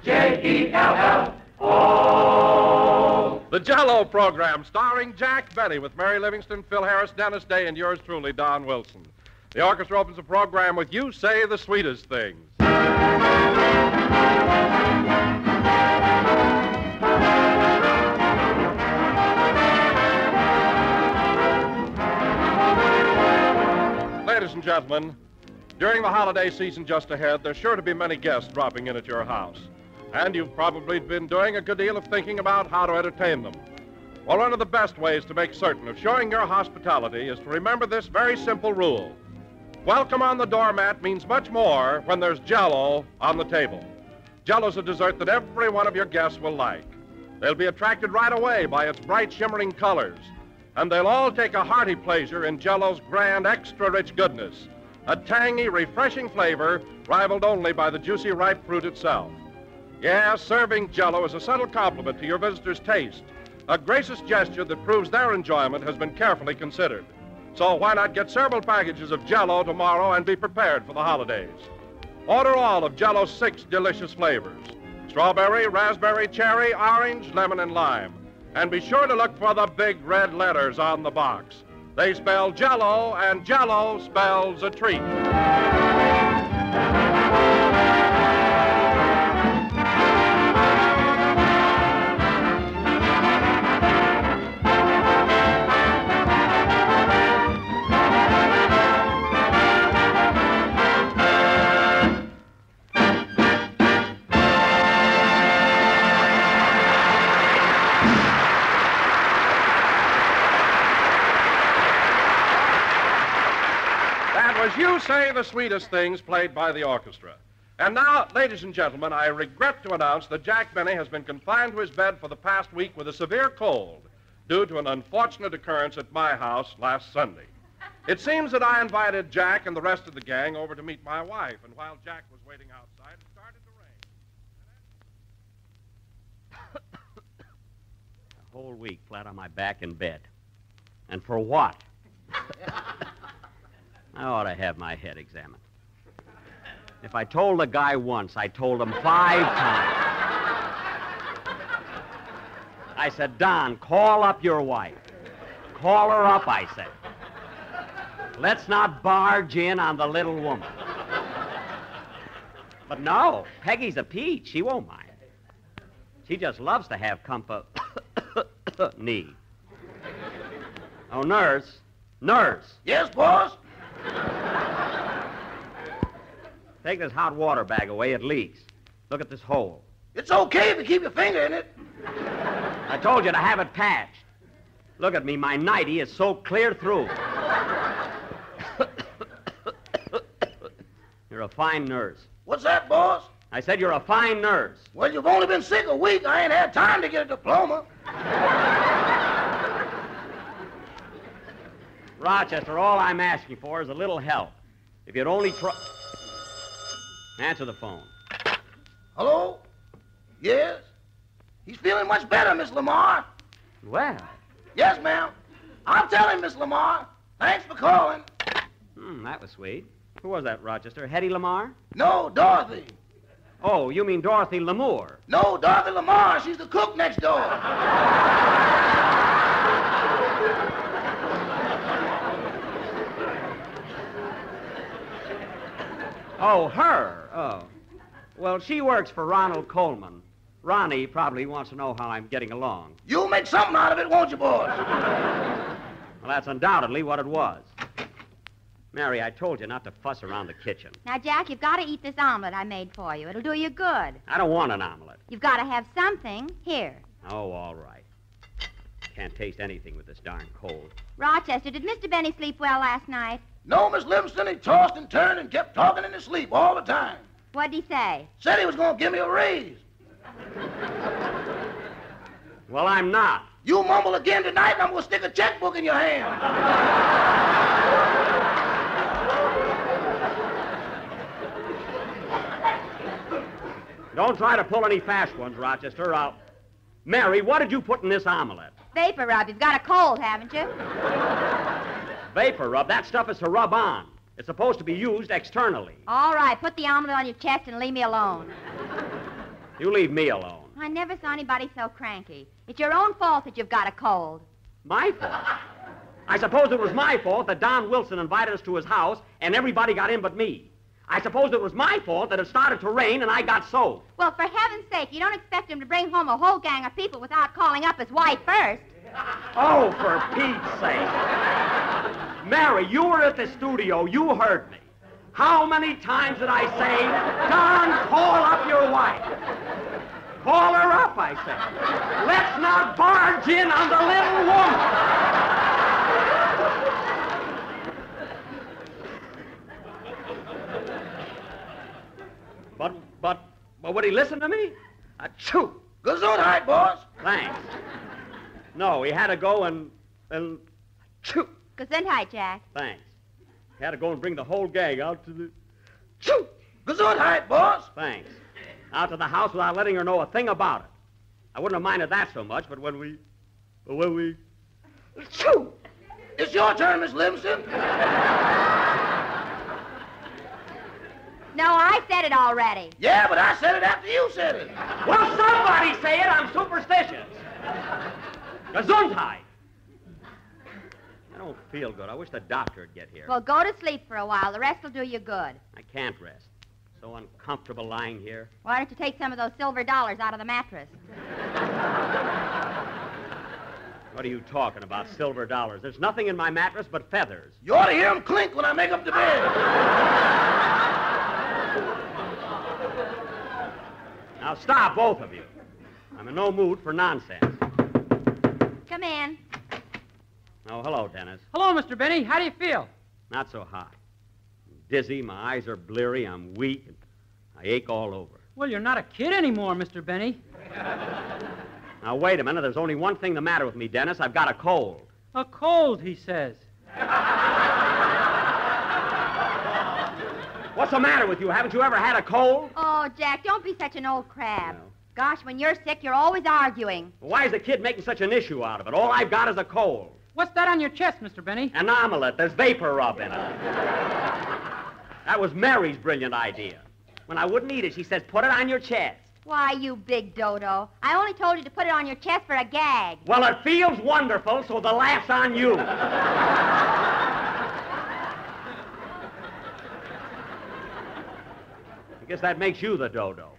J-E-L-L-O. The Jell-O program, starring Jack Benny with Mary Livingston, Phil Harris, Dennis Day, and yours truly, Don Wilson. The orchestra opens the program with You Say the Sweetest Things. Ladies and gentlemen, during the holiday season just ahead, there's sure to be many guests dropping in at your house. And you've probably been doing a good deal of thinking about how to entertain them. Well, one of the best ways to make certain of showing your hospitality is to remember this very simple rule. Welcome on the doormat means much more when there's Jell-O on the table. Jell-O's a dessert that every one of your guests will like. They'll be attracted right away by its bright, shimmering colors. And they'll all take a hearty pleasure in Jell-O's grand, extra-rich goodness. A tangy, refreshing flavor rivaled only by the juicy, ripe fruit itself. Yes, serving Jell-O is a subtle compliment to your visitors' taste, a gracious gesture that proves their enjoyment has been carefully considered. So why not get several packages of Jell-O tomorrow and be prepared for the holidays? Order all of Jell-O's 6 delicious flavors: strawberry, raspberry, cherry, orange, lemon, and lime. And be sure to look for the big red letters on the box. They spell Jell-O, and Jell-O spells a treat. You Say the Sweetest Things, played by the orchestra. And now, ladies and gentlemen, I regret to announce that Jack Benny has been confined to his bed for the past week with a severe cold due to an unfortunate occurrence at my house last Sunday. It seems that I invited Jack and the rest of the gang over to meet my wife, and while Jack was waiting outside, it started to rain. A whole week flat on my back in bed. And for what? I ought to have my head examined. If I told a guy once, I told him 5 times. I said, Don, call up your wife. Call her up, I said. Let's not barge in on the little woman. But no, Peggy's a peach. She won't mind. She just loves to have company. Oh, nurse. Nurse. Yes, boss? Take this hot water bag away. It leaks. Look at this hole. It's okay if you keep your finger in it. I told you to have it patched. Look at me. My nightie is soaked clear through. You're a fine nurse. What's that, boss? I said you're a fine nurse. Well, you've only been sick a week. I ain't had time to get a diploma. Rochester, all I'm asking for is a little help. If you'd only try... Answer the phone. Hello? Yes? He's feeling much better, Miss Lamar. Well. Yes, ma'am. I'll tell him, Miss Lamar. Thanks for calling. That was sweet. Who was that, Rochester? Hetty Lamar? No, Dorothy. Oh, you mean Dorothy Lamour. No, Dorothy Lamar. She's the cook next door. Oh, her. Oh. Well, she works for Ronald Coleman. Ronnie probably wants to know how I'm getting along. You'll make something out of it, won't you, boss? Well, that's undoubtedly what it was. Mary, I told you not to fuss around the kitchen. Now, Jack, you've got to eat this omelet I made for you. It'll do you good. I don't want an omelet. You've got to have something. Here. Oh, all right. Can't taste anything with this darn cold. Rochester, did Mr. Benny sleep well last night? No, Miss Livingston. He tossed and turned and kept talking in his sleep all the time. What'd he say? Said he was going to give me a raise. Well, I'm not. You mumble again tonight, and I'm going to stick a checkbook in your hand. Don't try to pull any fast ones, Rochester. Mary, what did you put in this omelet? Vapor rub. You've got a cold, haven't you? Vapor rub? That stuff is to rub on. It's supposed to be used externally. All right. Put the omelet on your chest and leave me alone. You leave me alone. I never saw anybody so cranky. It's your own fault that you've got a cold. My fault? I suppose it was my fault that Don Wilson invited us to his house and everybody got in but me. I suppose it was my fault that it started to rain and I got soaked. Well, for heaven's sake, you don't expect him to bring home a whole gang of people without calling up his wife first. Oh, for Pete's sake. Mary, you were at the studio. You heard me. How many times did I say, Don, call up your wife? Call her up, I said. Let's not barge in on the little woman. But would he listen to me? Achoo! Gesundheit, boss. Thanks. No, he had to go and achoo! Gesundheit, Jack. Thanks. He had to go and bring the whole gang out to the... Choo! Gesundheit, boss. Thanks. Out to the house without letting her know a thing about it. I wouldn't have minded that so much, but when we... Choo! It's your turn, Miss Livingston. No, I said it already. Yeah, but I said it after you said it. Well, somebody say it. I'm superstitious. Gesundheit. I don't feel good. I wish the doctor would get here. Well, go to sleep for a while. The rest will do you good. I can't rest. So uncomfortable lying here. Why don't you take some of those silver dollars out of the mattress? What are you talking about, silver dollars? There's nothing in my mattress but feathers. You ought to hear them clink when I make up the bed. Now stop, both of you. I'm in no mood for nonsense. Come in. Oh, hello, Dennis. Hello, Mr. Benny. How do you feel? Not so hot. I'm dizzy, my eyes are bleary, I'm weak, and I ache all over. Well, you're not a kid anymore, Mr. Benny. Now, wait a minute. There's only one thing the matter with me, Dennis. I've got a cold. A cold, he says. What's the matter with you? Haven't you ever had a cold? Oh, Jack, don't be such an old crab. No. Gosh, when you're sick, you're always arguing. Well, why is the kid making such an issue out of it? All I've got is a cold. What's that on your chest, Mr. Benny? An omelet. There's vapor rub in it. That was Mary's brilliant idea. When I wouldn't eat it, she says, put it on your chest. Why, you big dodo. I only told you to put it on your chest for a gag. Well, it feels wonderful, so the laugh's on you. I guess that makes you the dodo.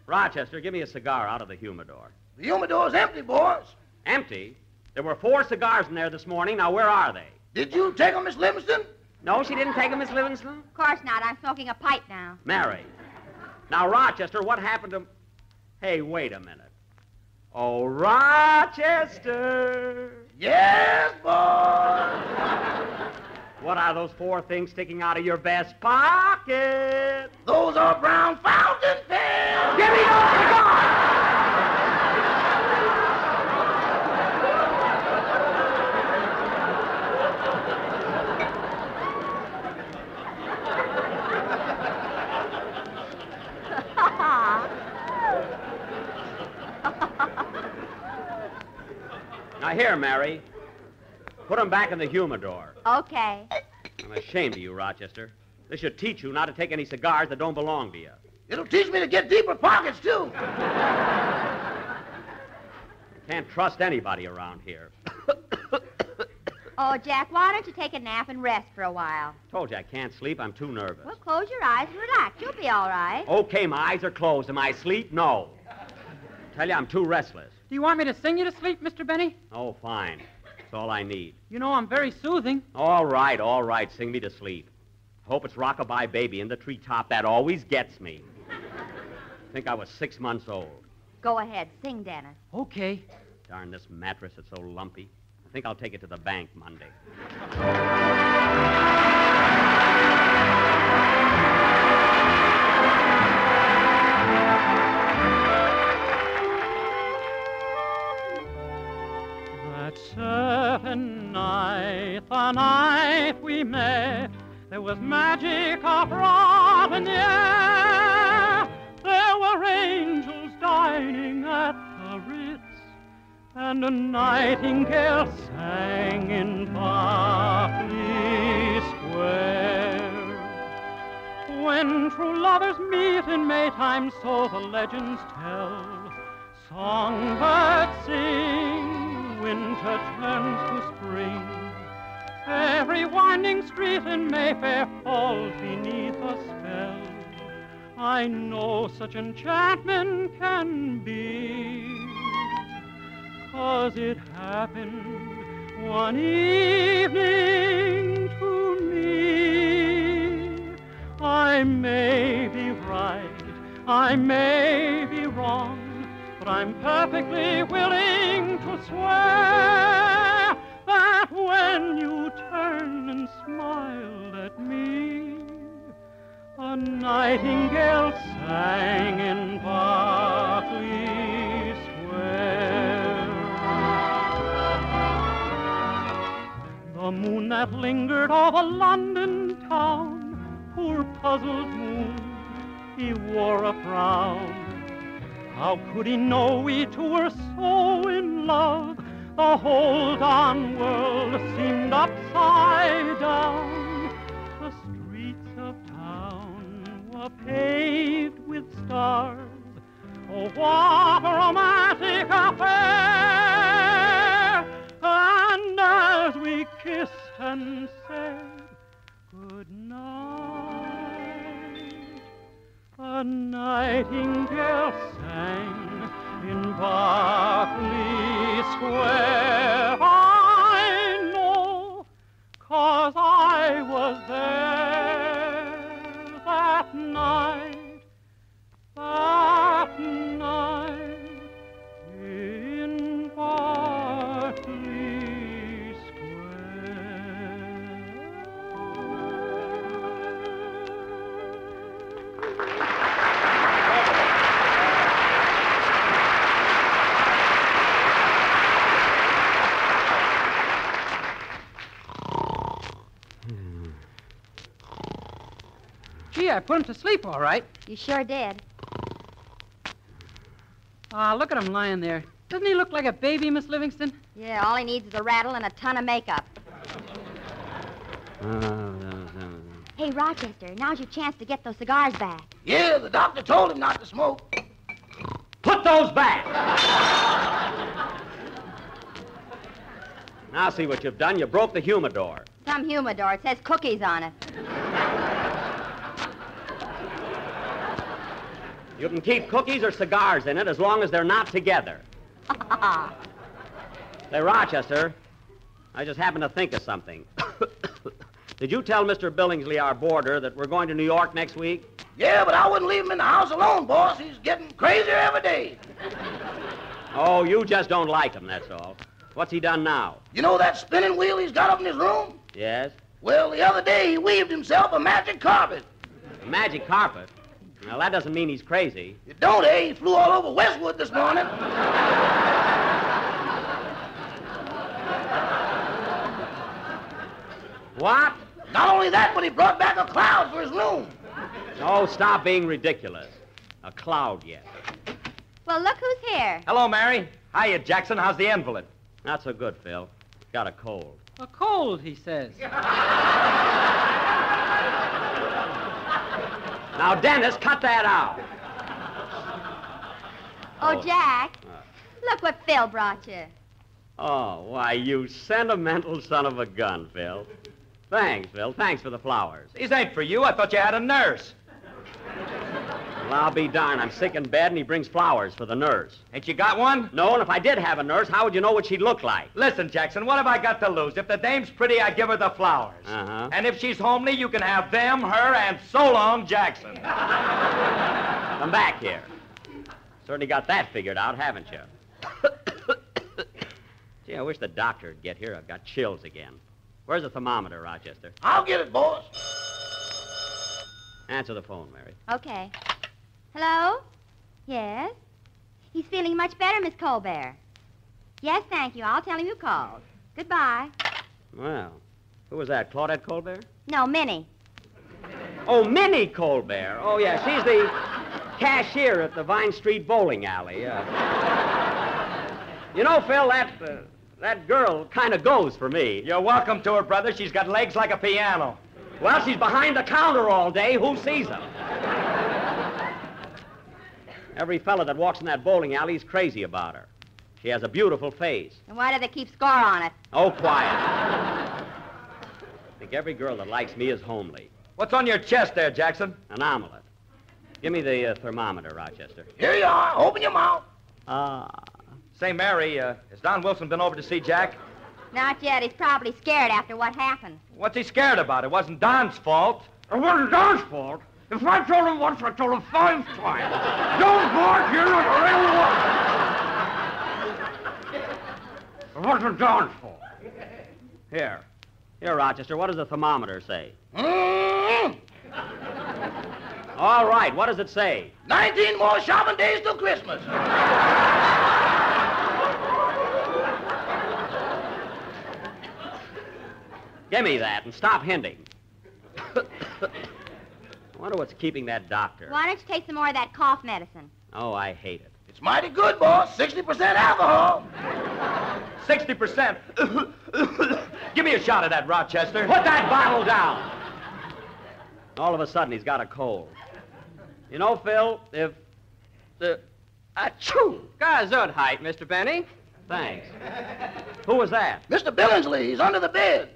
Rochester, give me a cigar out of the humidor. The humidor's empty, boss. Empty? There were 4 cigars in there this morning. Now, where are they? Did you take them, Miss Livingston? No, she didn't take them, Miss Livingston? Of course not. I'm smoking a pipe now. Mary. Now, Rochester, what happened to... Hey, wait a minute. Oh, Rochester. Yes, boss. What are those 4 things sticking out of your vest pocket? Those are brown fountain pens. Give me those cigars! Now, here, Mary. Put them back in the humidor. Okay. I'm ashamed of you, Rochester. This should teach you not to take any cigars that don't belong to you. It'll teach me to get deeper pockets, too. Can't trust anybody around here. Oh, Jack, why don't you take a nap and rest for a while? Told you I can't sleep. I'm too nervous. Well, close your eyes and relax. You'll be all right. Okay, my eyes are closed. Am I asleep? No. Tell you, I'm too restless. Do you want me to sing you to sleep, Mr. Benny? Oh, fine. That's all I need. You know I'm very soothing. All right. Sing me to sleep. Hope it's Rockabye Baby in the treetop. That always gets me. Think I was 6 months old. Go ahead. Sing, Dennis. Okay. Darn this mattress, it's so lumpy. I think I'll take it to the bank Monday. That 7th night, the night we met, there was magic of love in the air. There were angels dining at the Ritz, and a nightingale sang in Berkeley Square. when true lovers meet in Maytime, so the legends tell. Songbirds sing, winter turns to spring. Every winding street in Mayfair falls beneath a spell. I know such enchantment can be, 'cause it happened one evening to me. I may be right, I may be wrong, but I'm perfectly willing to swear that when you turned and smiled at me, a nightingale sang in Berkeley Square. The moon that lingered over London town, poor puzzled moon, he wore a frown. How could he know we two were so in love? The whole darn world seemed upside down. The streets of town were paved with stars. Oh, what a romantic affair! And as we kissed and said good night, a nightingale sang in Berkeley Square. I know, 'cause I was there that night in Berkeley Square. Gee, I put him to sleep all right. You sure did. Look at him lying there. Doesn't he look like a baby, Miss Livingston? Yeah, all he needs is a rattle and a ton of makeup. Hey, Rochester, now's your chance to get those cigars back. Yeah, the doctor told him not to smoke. Put those back! Now see what you've done. You broke the humidor. Some humidor. It says cookies on it. You can keep cookies or cigars in it as long as they're not together. Say, Rochester, I just happened to think of something. Did you tell Mr. Billingsley, our boarder, that we're going to New York next week? Yeah, but I wouldn't leave him in the house alone, boss. He's getting crazier every day. Oh, you just don't like him, that's all. What's he done now? You know that spinning wheel he's got up in his room? Yes? Well, the other day he weaved himself a magic carpet. A magic carpet? Well, that doesn't mean he's crazy. You don't, eh? He flew all over Westwood this morning. What? Not only that, but he brought back a cloud for his room. Oh, stop being ridiculous. A cloud yet. Well, look who's here. Hello, Mary. Hiya, Jackson. How's the invalid? Not so good, Phil. Got a cold. A cold, he says. Now, Dennis, cut that out. Oh, Jack, look what Phil brought you. Oh, why, you sentimental son of a gun, Phil. Thanks, Phil. Thanks for the flowers. These ain't for you. I thought you had a nurse. Well, I'll be darned. I'm sick in bed, and he brings flowers for the nurse. Ain't you got one? No, and if I did have a nurse, how would you know what she'd look like? Listen, Jackson, what have I got to lose? If the dame's pretty, I give her the flowers. Uh-huh. And if she's homely, you can have them, her, and so long, Jackson. Come back here. Certainly got that figured out, haven't you? Gee, I wish the doctor'd get here. I've got chills again. Where's the thermometer, Rochester? I'll get it, boss. Answer the phone, Mary. Okay. Hello? Yes? He's feeling much better, Miss Colbert. Yes, thank you. I'll tell him you called. Goodbye. Well, who was that, Claudette Colbert? No, Minnie. Oh, Minnie Colbert. Oh, yeah, she's the cashier at the Vine Street bowling alley. You know, Phil, that girl kind of goes for me. You're welcome to her, brother. She's got legs like a piano. Well, she's behind the counter all day. Who sees her? Every fella that walks in that bowling alley is crazy about her. She has a beautiful face. And why do they keep score on it? Oh, quiet. I think every girl that likes me is homely. What's on your chest there, Jackson? An omelet. Give me the thermometer, Rochester. Here you are. Open your mouth. Say, Mary, has Don Wilson been over to see Jack? Not yet. He's probably scared after what happened. What's he scared about? It wasn't Don's fault. It wasn't Don's fault. If I told him once, I told him 5 times. Don't bark, you're not a real one. It wasn't Don's fault. Here, Rochester, what does the thermometer say? All right, what does it say? 19 more shopping days till Christmas. Give me that and stop hinting. I wonder what's keeping that doctor. Why don't you take some more of that cough medicine? Oh, I hate it. It's mighty good, boss. 60% alcohol. 60%. Give me a shot of that, Rochester. Put that bottle down. All of a sudden, he's got a cold. You know, Phil, if the... Achoo! Gesundheit, Mr. Benny. Thanks. Who was that? Mr. Billingsley, he's under the bed.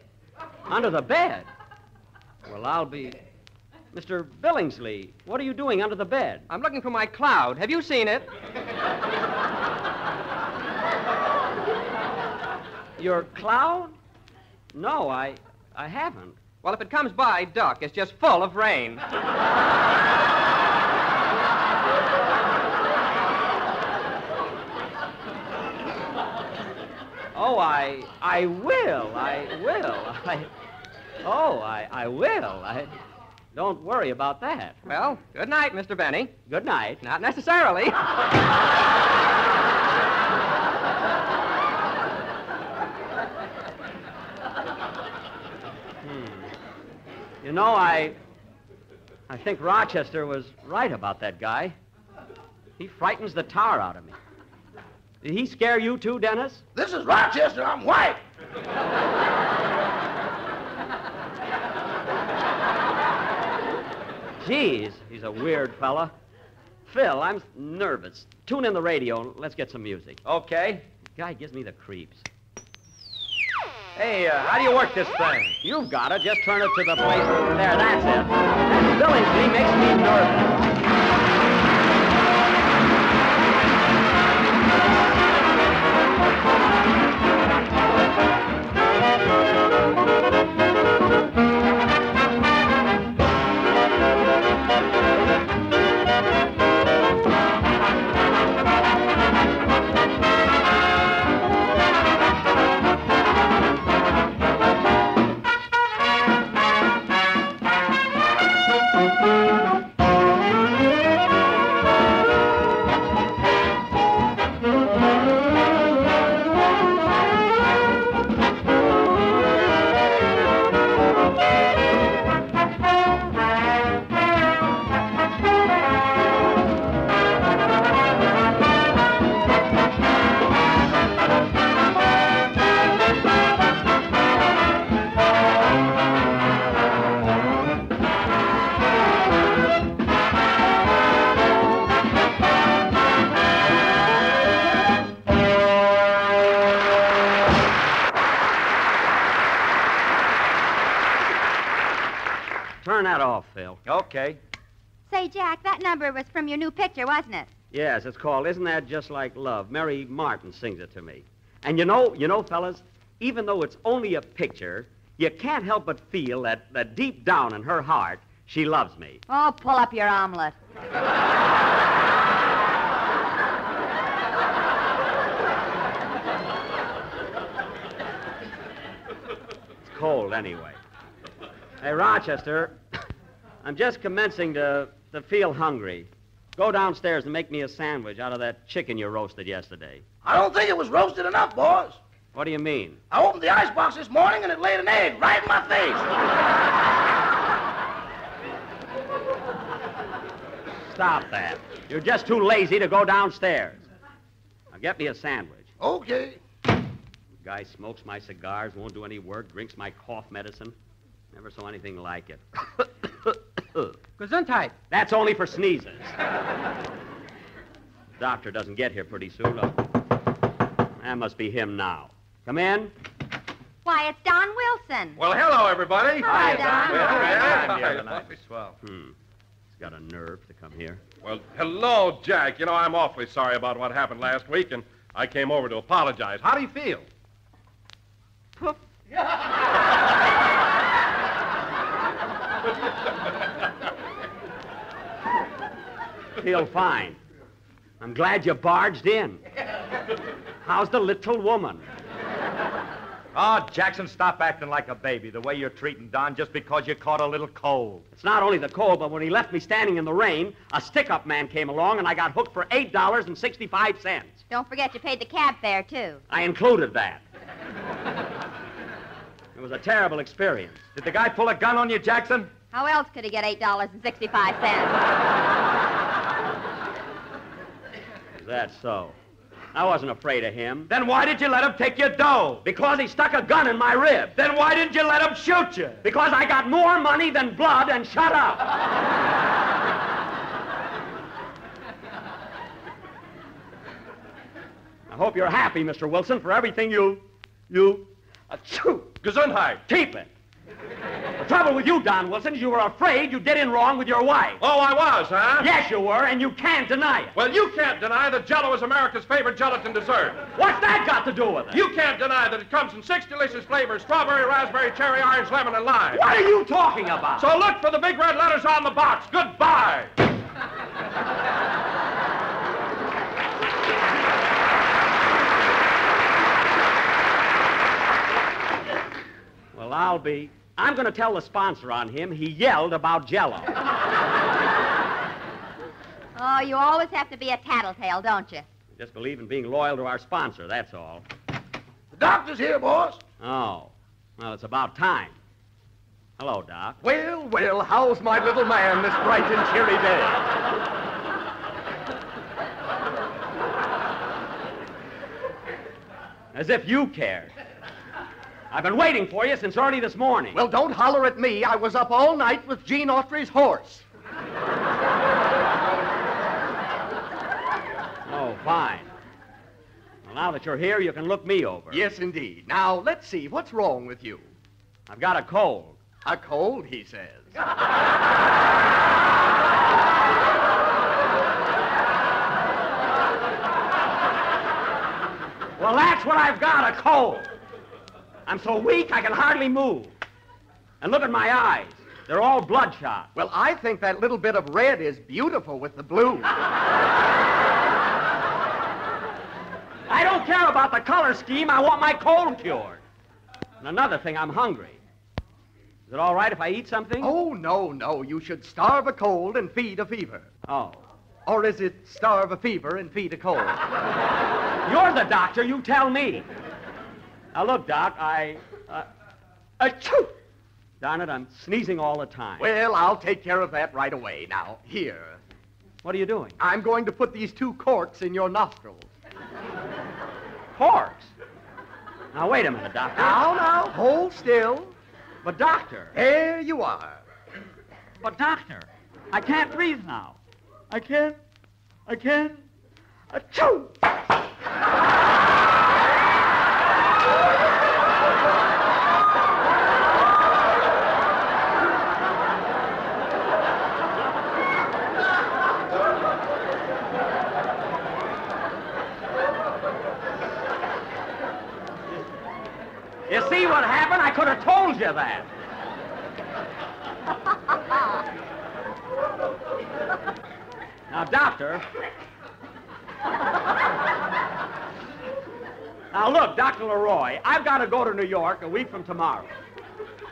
Under the bed? Well, I'll be... Mr. Billingsley, what are you doing under the bed? I'm looking for my cloud. Have you seen it? Your cloud? No, I haven't. Well, if it comes by, duck. It's just full of rain. Oh, I will. I will. Don't worry about that. Well, good night, Mr. Benny. Good night. Not necessarily. You know, I think Rochester was right about that guy. He frightens the tar out of me. Did he scare you too, Dennis? This is Rochester. I'm white. Geez, he's a weird fella. Phil, I'm nervous. Tune in the radio and let's get some music. Okay. Guy gives me the creeps. Hey, how do you work this thing? You've got it. Just turn it to the place. There, that's it. That Billingsley makes me nervous. Turn that off, Phil. Okay. Say, Jack, that number was from your new picture, wasn't it? Yes, it's called Isn't That Just Like Love? Mary Martin sings it to me. And you know, fellas, even though it's only a picture, you can't help but feel that deep down in her heart, she loves me. Oh, pull up your omelet. It's cold anyway. Hey, Rochester, I'm just commencing to feel hungry. Go downstairs and make me a sandwich out of that chicken you roasted yesterday. I don't think it was roasted enough, boss. What do you mean? I opened the icebox this morning and it laid an egg right in my face. Stop that. You're just too lazy to go downstairs. Now get me a sandwich. Okay. Guy smokes my cigars, won't do any work, drinks my cough medicine. Never saw anything like it. Gesundheit. That's only for sneezes. Doctor doesn't get here pretty soon. Look. That must be him now. Come in. Why, it's Don Wilson. Well, hello, everybody. Hi, Don. Yeah. Swell. He's got a nerve to come here. Well, hello, Jack. You know, I'm awfully sorry about what happened last week, and I came over to apologize. How do you feel? Feel fine. I'm glad you barged in. How's the little woman? Oh, Jackson, stop acting like a baby the way you're treating Don just because you caught a little cold. It's not only the cold, but when he left me standing in the rain, a stick-up man came along and I got hooked for $8.65. Don't forget you paid the cab fare, too. I included that. It was a terrible experience. Did the guy pull a gun on you, Jackson? How else could he get $8.65? Is that so? I wasn't afraid of him. Then why did you let him take your dough? Because he stuck a gun in my rib. Then why didn't you let him shoot you? Because I got more money than blood and shut up. I hope you're happy, Mr. Wilson, for everything you... Achoo! Gesundheit. Keep it. The trouble with you, Don Wilson, is you were afraid you did in wrong with your wife. Oh, I was, huh? Yes, you were, and you can't deny it. Well, you can't deny that Jell-O is America's favorite gelatin dessert. What's that got to do with it? You can't deny that it comes in 6 delicious flavors: strawberry, raspberry, cherry, orange, lemon, and lime. What are you talking about? So look for the big red letters on the box. Goodbye. Well, I'm going to tell the sponsor on him. He yelled about Jell-O. Oh, you always have to be a tattletale, don't you? Just believe in being loyal to our sponsor, that's all. The doctor's here, boss. Oh. Well, it's about time. Hello, Doc. Well, well, how's my little man this bright and cheery day? As if you cared. I've been waiting for you since early this morning. Well, don't holler at me. I was up all night with Gene Autry's horse. Oh, fine. Well, now that you're here, you can look me over. Yes, indeed. Now, let's see. What's wrong with you? I've got a cold. A cold, he says. Well, that's what I've got, a cold. I'm so weak I can hardly move. And look at my eyes. They're all bloodshot. Well, I think that little bit of red is beautiful with the blue. I don't care about the color scheme. I want my cold cured. And another thing, I'm hungry. Is it all right if I eat something? Oh, no, no. You should starve a cold and feed a fever. Oh. Or is it starve a fever and feed a cold? You're the doctor. You tell me. Now, look, Doc, achoo! Darn it, I'm sneezing all the time. Well, I'll take care of that right away. Now, here. What are you doing? I'm going to put these 2 corks in your nostrils. Corks? Now, wait a minute, Doctor. Now, hold still. But, Doctor. There you are. But, Doctor, I can't breathe now. I can't. Achoo! You see what happened? I could have told you that. Now, Doctor. Now, look, Dr. Leroy, I've got to go to New York a week from tomorrow.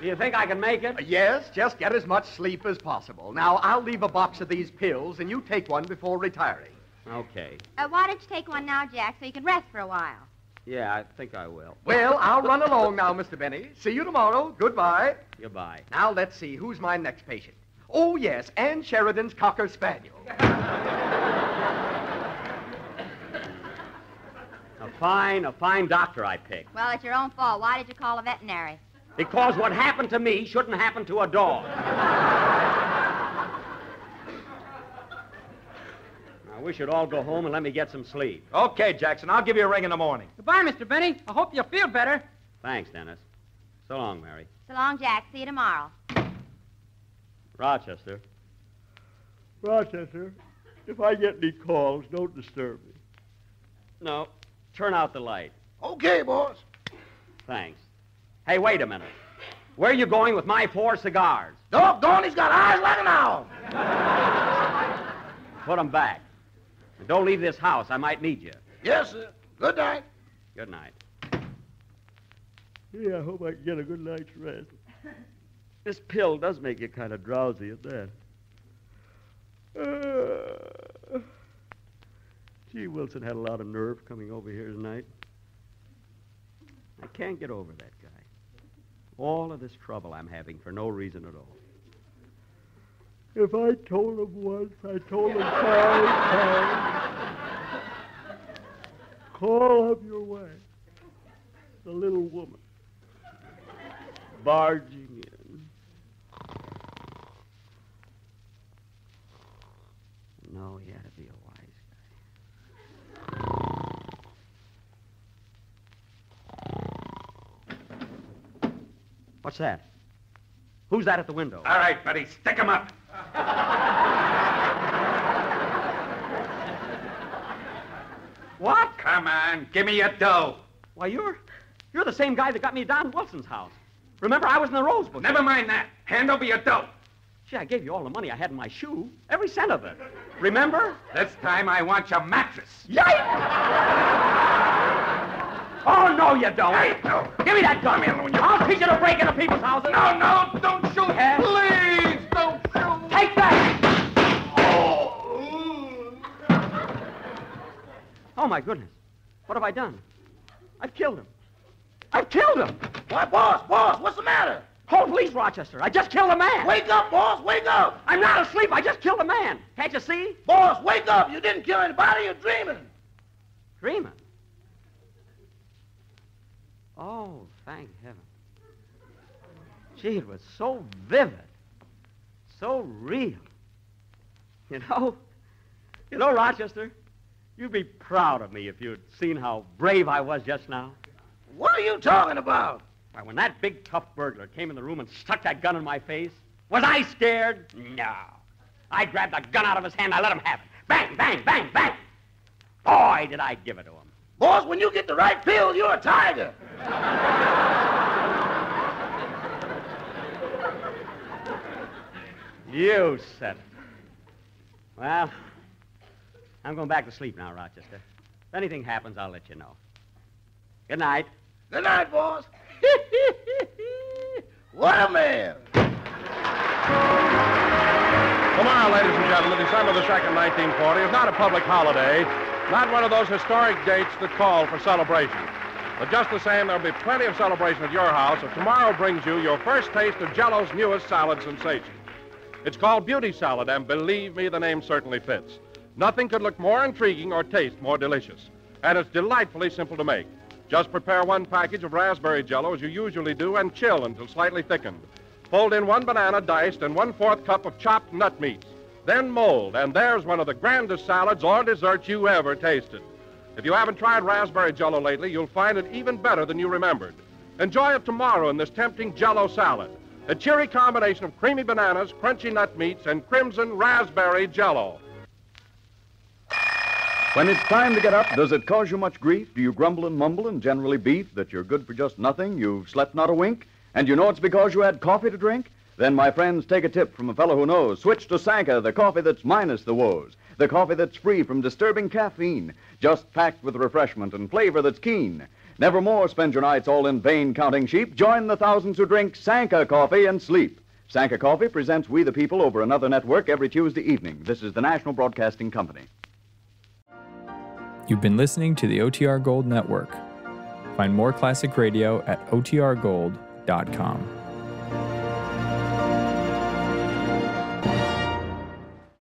Do you think I can make it? Yes, just get as much sleep as possible. Now, I'll leave a box of these pills, and you take one before retiring. Okay. Why don't you take one now, Jack, so you can rest for a while? Yeah, I think I will. Well, I'll run along now, Mr. Benny. See you tomorrow. Goodbye. Goodbye. Now, let's see. Who's my next patient? Oh, yes, Ann Sheridan's Cocker Spaniel. A fine doctor I picked. Well, it's your own fault. Why did you call a veterinary? Because what happened to me shouldn't happen to a dog. Now, we should all go home and let me get some sleep. Okay, Jackson, I'll give you a ring in the morning. Goodbye, Mr. Benny. I hope you feel better. Thanks, Dennis. So long, Mary. So long, Jack. See you tomorrow. Rochester. Rochester, if I get any calls, don't disturb me. No, turn out the light. Okay, boss. Thanks. Hey, wait a minute. Where are you going with my 4 cigars? Doggone, he's got eyes like an owl. Put them back. And don't leave this house. I might need you. Yes, sir. Good night. Good night. Yeah, I hope I can get a good night's rest. This pill does make you kind of drowsy at that. Gee, Wilson had a lot of nerve coming over here tonight. I can't get over that guy. All of this trouble I'm having for no reason at all. If I told him once, I told him 5 times. Call up your wife, the little woman, barging in. No, he had to be a wise guy. What's that? Who's that at the window? All right, buddy, stick 'em up. What? Come on, give me your dough. Why, you're the same guy that got me down at Wilson's house. Remember, I was in the rose bush. Never mind that. Hand over your dough. Gee, I gave you all the money I had in my shoe. Every cent of it. Remember? This time I want your mattress. Yike! Oh, no, you don't. Hey, no. Give me that gun. I'll teach you to break into people's houses. No, don't shoot. Please, don't shoot. Take that! Oh, my goodness. What have I done? I've killed him. I've killed him! Why, boss, what's the matter? Call police, Rochester. I just killed a man. Wake up, boss, wake up. I'm not asleep. I just killed a man. Can't you see? Boss, wake up. You didn't kill anybody. You're dreaming. Dreaming? Oh, thank heaven. Gee, it was so vivid. So real. You know, Rochester, you'd be proud of me if you'd seen how brave I was just now. What are you talking about? Why, when that big, tough burglar came in the room and stuck that gun in my face, was I scared? No. I grabbed the gun out of his hand and I let him have it. Bang, bang, bang, bang. Boy, did I give it to him. Boss, when you get the right pills, you're a tiger. You said it. Well, I'm going back to sleep now, Rochester. If anything happens, I'll let you know. Good night. Good night, boss. What a man. Tomorrow, ladies and gentlemen, December the 2nd, 1940, is not a public holiday, not one of those historic dates that call for celebration. But just the same, there'll be plenty of celebration at your house if tomorrow brings you your first taste of Jell-O's newest salad sensation. It's called Beauty Salad, and believe me, the name certainly fits. Nothing could look more intriguing or taste more delicious. And it's delightfully simple to make. Just prepare 1 package of raspberry Jell-O as you usually do and chill until slightly thickened. Fold in 1 banana diced and 1/4 cup of chopped nut meats. Then mold, and there's one of the grandest salads or desserts you ever tasted. If you haven't tried raspberry Jell-O lately, you'll find it even better than you remembered. Enjoy it tomorrow in this tempting Jell-O salad. A cheery combination of creamy bananas, crunchy nut meats, and crimson raspberry Jell-O. When it's time to get up, does it cause you much grief? Do you grumble and mumble and generally beef that you're good for just nothing, you've slept not a wink, and you know it's because you had coffee to drink? Then, my friends, take a tip from a fellow who knows. Switch to Sanka, the coffee that's minus the woes. The coffee that's free from disturbing caffeine, just packed with refreshment and flavor that's keen. Never more spend your nights all in vain counting sheep. Join the thousands who drink Sanka coffee and sleep. Sanka Coffee presents We the People over another network every Tuesday evening. This is the National Broadcasting Company. You've been listening to the OTR Gold Network. Find more classic radio at otrgold.com.